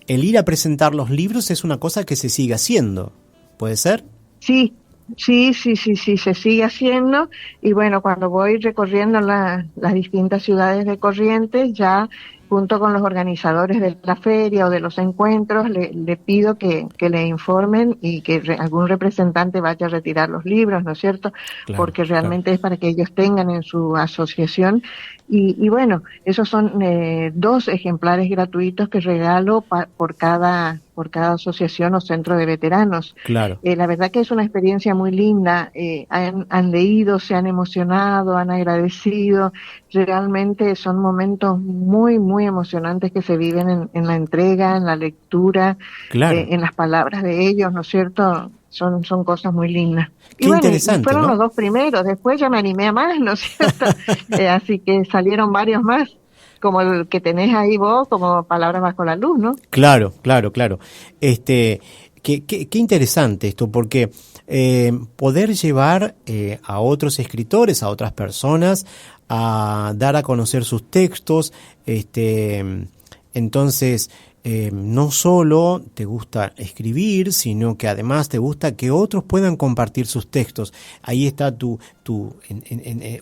B: ir a presentar los libros es una cosa que se sigue haciendo, ¿puede ser?
C: Sí, se sigue haciendo. Y bueno, cuando voy recorriendo las distintas ciudades de Corrientes, ya junto con los organizadores de la feria o de los encuentros, le pido que le informen y que algún representante vaya a retirar los libros, ¿no es cierto? Claro, porque realmente es para que ellos tengan en su asociación. Y bueno, esos son 2 ejemplares gratuitos que regalo por cada asociación o centro de veteranos.
B: Claro.
C: La verdad que es una experiencia muy linda. Han leído, se han emocionado, han agradecido. Realmente son momentos muy, muy emocionantes que se viven en la entrega, en la lectura, en las palabras de ellos, ¿no es cierto? Son cosas muy lindas.
B: Qué interesante,
C: fueron, ¿no?, los 2 primeros, después ya me animé a más, ¿no es cierto? Así que salieron varios más, como el que tenés ahí vos, como Palabras bajo la luz, ¿no?
B: Claro. Qué interesante esto, porque poder llevar a otros escritores, a otras personas, a dar a conocer sus textos, entonces no solo te gusta escribir, sino que además te gusta que otros puedan compartir sus textos. Ahí está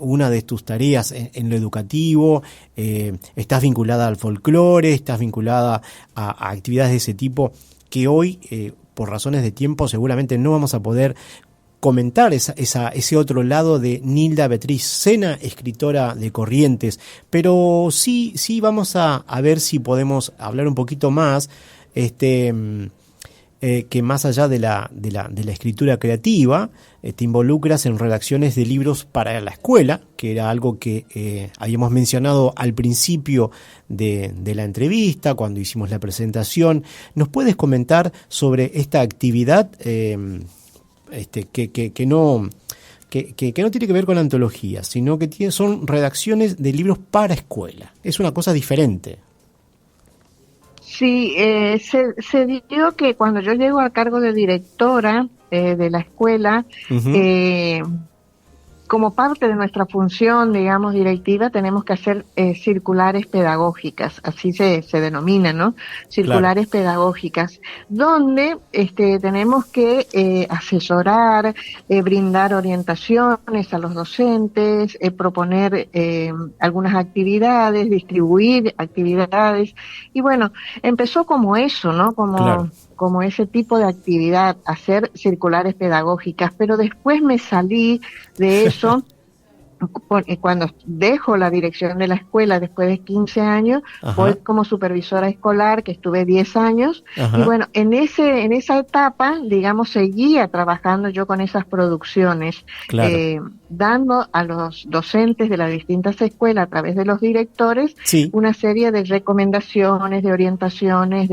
B: una de tus tareas en lo educativo. Estás vinculada al folclore, estás vinculada a actividades de ese tipo que hoy, por razones de tiempo, seguramente no vamos a poder comentar ese otro lado de Nilda Beatriz Sena, escritora de Corrientes, pero sí vamos a ver si podemos hablar un poquito más, que más allá de la escritura creativa, te involucras en redacciones de libros para la escuela, que era algo que habíamos mencionado al principio de la entrevista, cuando hicimos la presentación. ¿Nos puedes comentar sobre esta actividad que no tiene que ver con antologías, sino que son redacciones de libros para escuela? Es una cosa diferente.
C: Sí, se dio que cuando yo llego al cargo de directora de la escuela, como parte de nuestra función, digamos, directiva, tenemos que hacer circulares pedagógicas, así se denomina, ¿no? Circulares pedagógicas, donde tenemos que asesorar, brindar orientaciones a los docentes, proponer algunas actividades, distribuir actividades, y bueno, empezó como eso, ¿no? Como ese tipo de actividad, hacer circulares pedagógicas, pero después me salí de eso cuando dejo la dirección de la escuela después de 15 años, voy como supervisora escolar, que estuve 10 años, y bueno, en esa etapa, digamos, seguía trabajando yo con esas producciones, dando a los docentes de las distintas escuelas, a través de los directores, una serie de recomendaciones, de orientaciones,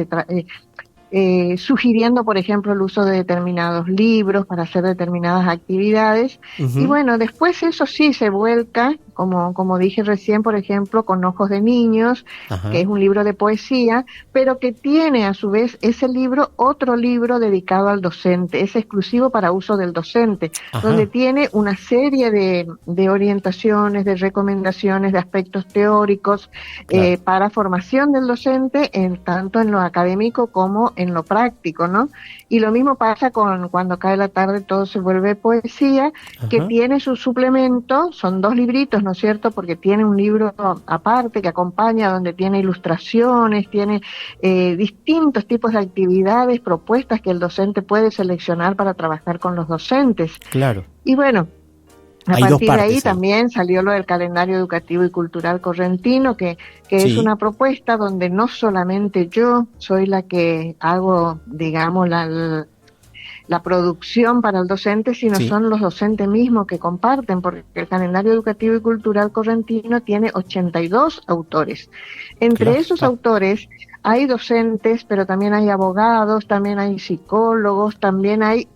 C: sugiriendo, por ejemplo, el uso de determinados libros para hacer determinadas actividades. Y bueno, después eso sí se vuelca, como dije recién, por ejemplo, con Ojos de Niños, que es un libro de poesía, pero que tiene a su vez ese libro otro libro dedicado al docente, es exclusivo para uso del docente, donde tiene una serie de orientaciones, de recomendaciones, de aspectos teóricos para formación del docente, tanto en lo académico como en lo práctico, ¿no? Y lo mismo pasa con Cuando cae la tarde todo se vuelve poesía, que tiene su suplemento, son 2 libritos, ¿no es cierto? Porque tiene un libro aparte que acompaña, donde tiene ilustraciones, tiene distintos tipos de actividades, propuestas que el docente puede seleccionar para trabajar con los docentes.
B: Claro.
C: Y bueno, a
B: Hay
C: partir de ahí
B: ahí
C: también salió lo del calendario educativo y cultural correntino, que es una propuesta donde no solamente yo soy la que hago, digamos, la producción para el docente, sino son los docentes mismos que comparten, porque el calendario educativo y cultural correntino tiene 82 autores. Entre esos autores hay docentes, pero también hay abogados, también hay psicólogos, también hay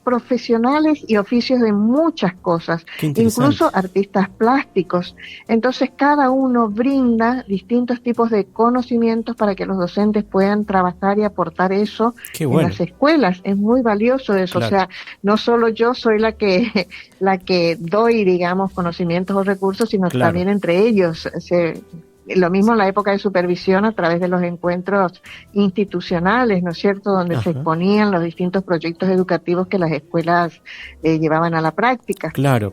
C: profesionales y oficios de muchas cosas, incluso artistas plásticos. Entonces cada uno brinda distintos tipos de conocimientos para que los docentes puedan trabajar y aportar eso en las escuelas. Es muy valioso eso, o sea, no solo yo soy la que doy, digamos, conocimientos o recursos, sino también entre ellos lo mismo en la época de supervisión a través de los encuentros institucionales, ¿no es cierto?, donde se exponían los distintos proyectos educativos que las escuelas llevaban a la práctica.
B: Claro.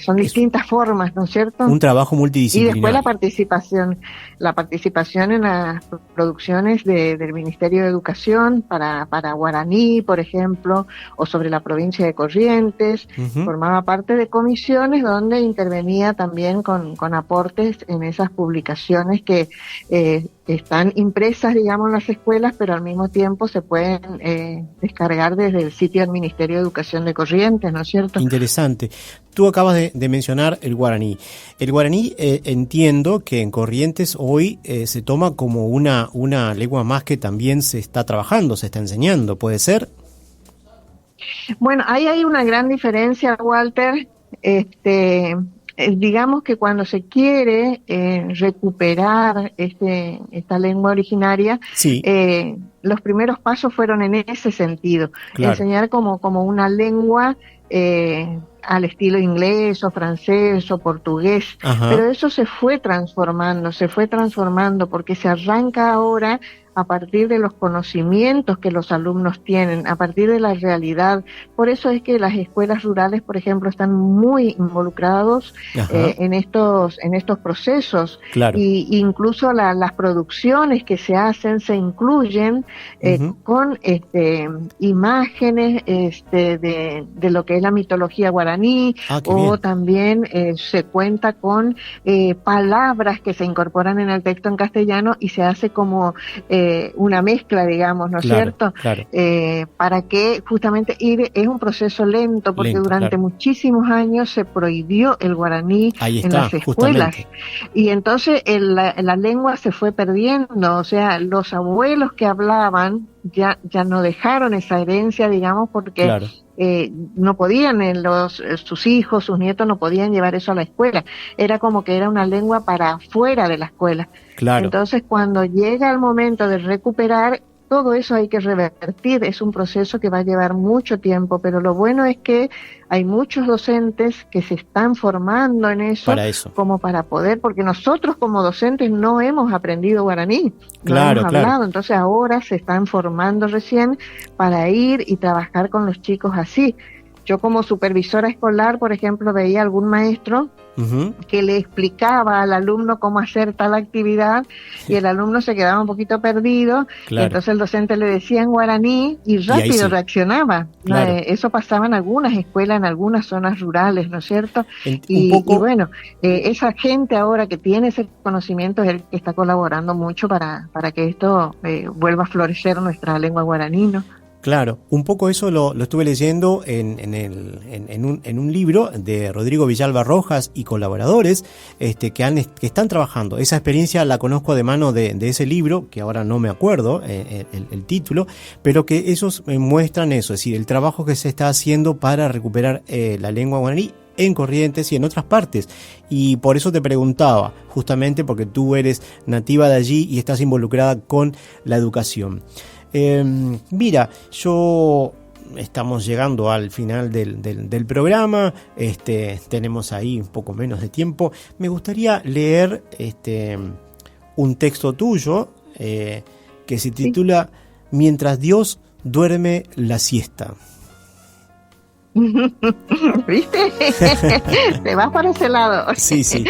C: Son distintas formas, ¿no es cierto?
B: Un trabajo multidisciplinario.
C: Y después la participación en las producciones del Ministerio de Educación para guaraní, por ejemplo, o sobre la provincia de Corrientes. Formaba parte de comisiones donde intervenía también con aportes en esas publicaciones que están impresas, digamos, en las escuelas, pero al mismo tiempo se pueden descargar desde el sitio del Ministerio de Educación de Corrientes, ¿no es cierto?
B: Interesante. Tú acabas de mencionar el guaraní. El guaraní entiendo que en Corrientes hoy se toma como una lengua más que también se está trabajando, se está enseñando, ¿puede ser?
C: Bueno, ahí hay una gran diferencia, Walter. Digamos que cuando se quiere recuperar esta lengua originaria, los primeros pasos fueron en ese sentido, enseñar como una lengua al estilo inglés o francés o portugués, pero eso se fue transformando porque se arranca ahora a partir de los conocimientos que los alumnos tienen, a partir de la realidad. Por eso es que las escuelas rurales, por ejemplo, están muy involucrados en estos procesos.
B: Claro.
C: Y incluso las producciones que se hacen se incluyen con imágenes de lo que es la mitología guaraní, o
B: bien.
C: también se cuenta con palabras que se incorporan en el texto en castellano y se hace como una mezcla, digamos, ¿no es cierto?
B: Claro.
C: Para que justamente es un proceso lento, porque durante muchísimos años se prohibió el guaraní en las escuelas. Justamente. Y entonces la lengua se fue perdiendo, o sea, los abuelos que hablaban ya no dejaron esa herencia, digamos, porque no podían, sus hijos, sus nietos no podían llevar eso a la escuela. Era como que era una lengua para afuera de la escuela. Claro. Entonces, cuando llega el momento de recuperar, todo eso hay que revertir. Es un proceso que va a llevar mucho tiempo, pero lo bueno es que hay muchos docentes que se están formando en eso, como para poder, porque nosotros como docentes no hemos aprendido guaraní, no hemos hablado, entonces ahora se están formando recién para ir y trabajar con los chicos así. Yo como supervisora escolar, por ejemplo, veía algún maestro que le explicaba al alumno cómo hacer tal actividad y el alumno se quedaba un poquito perdido, y entonces el docente le decía en guaraní y rápido reaccionaba. Eso pasaba en algunas escuelas, en algunas zonas rurales, ¿no es cierto? Y bueno, esa gente ahora que tiene ese conocimiento es el que está colaborando mucho para que esto vuelva a florecer nuestra lengua guaraní, ¿no?
B: Claro, un poco eso lo estuve leyendo en un libro de Rodrigo Villalba Rojas y colaboradores que están trabajando. Esa experiencia la conozco de mano de ese libro, que ahora no me acuerdo el título, pero que ellos muestran eso, es decir, el trabajo que se está haciendo para recuperar la lengua guaraní en Corrientes y en otras partes. Y por eso te preguntaba, justamente porque tú eres nativa de allí y estás involucrada con la educación. Mira, estamos llegando al final del programa, tenemos ahí un poco menos de tiempo. Me gustaría leer un texto tuyo que se titula Mientras Dios duerme la siesta.
C: ¿Viste? Te vas para ese lado.
B: Sí.
C: Sí,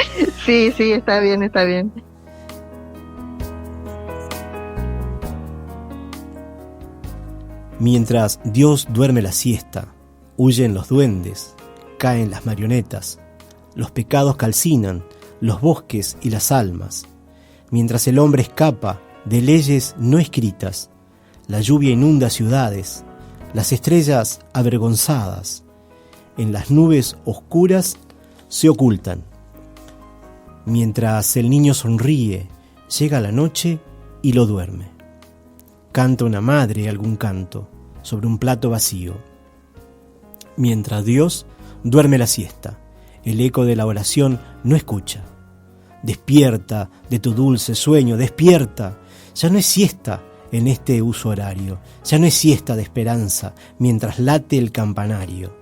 C: está bien.
B: Mientras Dios duerme la siesta, huyen los duendes, caen las marionetas, los pecados calcinan, los bosques y las almas. Mientras el hombre escapa de leyes no escritas, la lluvia inunda ciudades, las estrellas avergonzadas, en las nubes oscuras se ocultan. Mientras el niño sonríe, llega la noche y lo duerme. Canta una madre algún canto sobre un plato vacío. Mientras Dios duerme la siesta, el eco de la oración no escucha. Despierta de tu dulce sueño, despierta. Ya no es siesta en este uso horario, ya no es siesta de esperanza mientras late el campanario.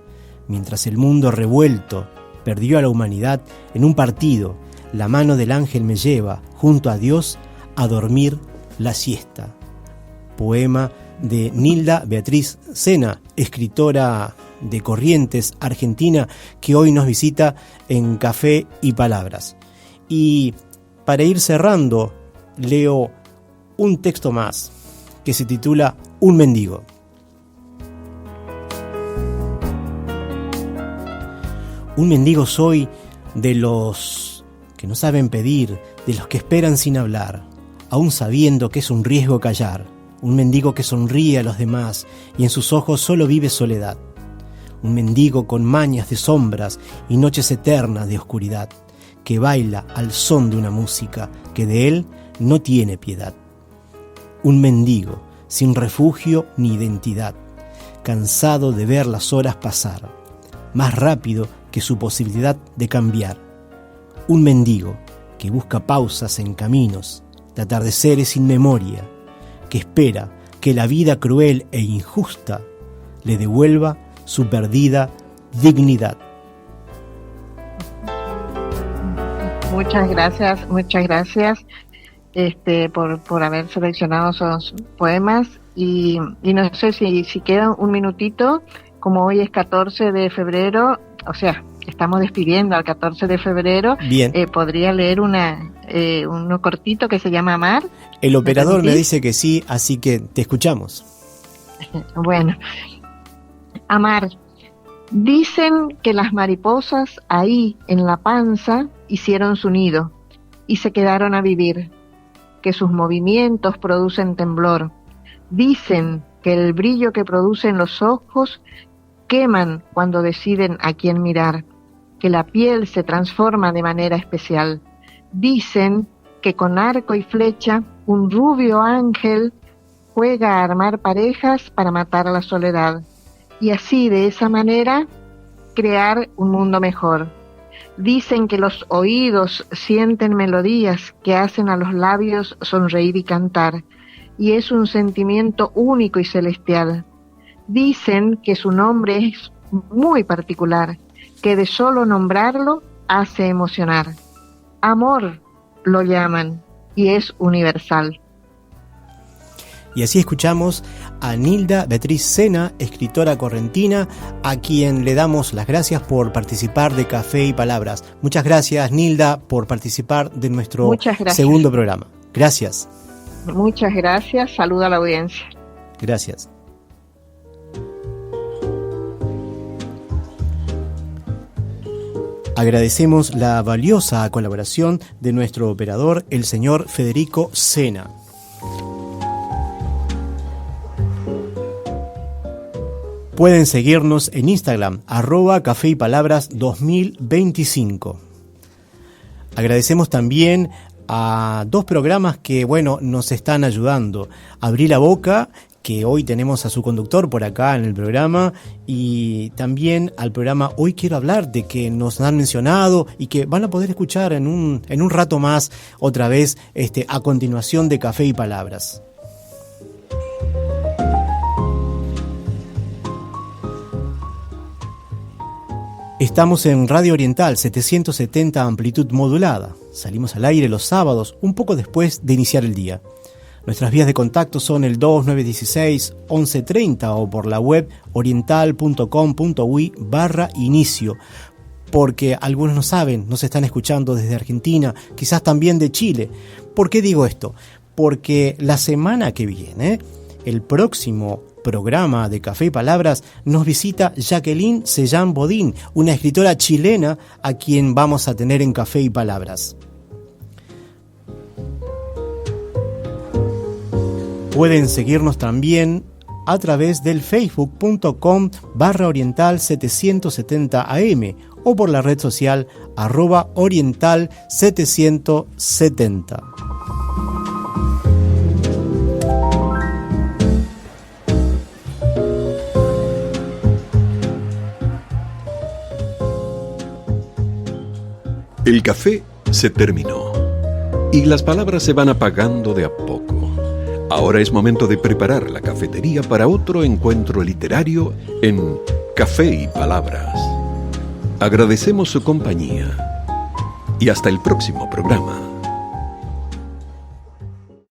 B: Mientras el mundo revuelto perdió a la humanidad en un partido, la mano del ángel me lleva junto a Dios a dormir la siesta. Poema de Nilda Beatriz Sena, escritora de Corrientes, Argentina, que hoy nos visita en Café y Palabras. Y para ir cerrando, leo un texto más que se titula Un mendigo. Un mendigo soy de los que no saben pedir, de los que esperan sin hablar, aún sabiendo que es un riesgo callar. Un mendigo que sonríe a los demás y en sus ojos solo vive soledad. Un mendigo con mañas de sombras y noches eternas de oscuridad, que baila al son de una música que de él no tiene piedad. Un mendigo sin refugio ni identidad, cansado de ver las horas pasar, más rápido que su posibilidad de cambiar. Un mendigo que busca pausas en caminos, de atardeceres sin memoria, que espera que la vida cruel e injusta le devuelva su perdida dignidad.
C: Muchas gracias por haber seleccionado esos poemas y no sé si queda un minutito, como hoy es 14 de febrero, o sea, estamos despidiendo al 14 de febrero.
B: Bien.
C: ¿Podría leer uno cortito que se llama Amar?
B: El operador me dice que sí, así que te escuchamos.
C: Bueno, Amar. Dicen que las mariposas ahí en la panza hicieron su nido y se quedaron a vivir, que sus movimientos producen temblor. Dicen que el brillo que producen los ojos queman cuando deciden a quién mirar, que la piel se transforma de manera especial. Dicen que con arco y flecha un rubio ángel juega a armar parejas para matar a la soledad y así de esa manera crear un mundo mejor. Dicen que los oídos sienten melodías que hacen a los labios sonreír y cantar, y es un sentimiento único y celestial. Dicen que su nombre es muy particular, que de solo nombrarlo hace emocionar. Amor lo llaman, y es universal.
B: Y así escuchamos a Nilda Beatriz Sena, escritora correntina, a quien le damos las gracias por participar de Café y Palabras. Muchas gracias, Nilda, por participar de nuestro segundo programa. Gracias.
C: Muchas gracias. Saluda a la audiencia.
B: Gracias. Agradecemos la valiosa colaboración de nuestro operador, el señor Federico Sena. Pueden seguirnos en Instagram, @Café y Palabras 2025. Agradecemos también a dos programas que, nos están ayudando. Abrí la Boca, que hoy tenemos a su conductor por acá en el programa, y también al programa Hoy Quiero Hablar, de que nos han mencionado y que van a poder escuchar en un rato más, otra vez, a continuación de Café y Palabras. Estamos en Radio Oriental 770 amplitud modulada. Salimos al aire los sábados, un poco después de iniciar el día. Nuestras vías de contacto son el 2916-1130 o por la web oriental.com.uy/inicio. Porque algunos no saben, nos están escuchando desde Argentina, quizás también de Chile. ¿Por qué digo esto? Porque la semana que viene, el próximo programa de Café y Palabras, nos visita Jacqueline Sellán Bodín, una escritora chilena a quien vamos a tener en Café y Palabras. Pueden seguirnos también a través del facebook.com/oriental 770 AM o por la red social @oriental 770.
A: El café se terminó y las palabras se van apagando de a poco. Ahora es momento de preparar la cafetería para otro encuentro literario en Café y Palabras. Agradecemos su compañía y hasta el próximo programa.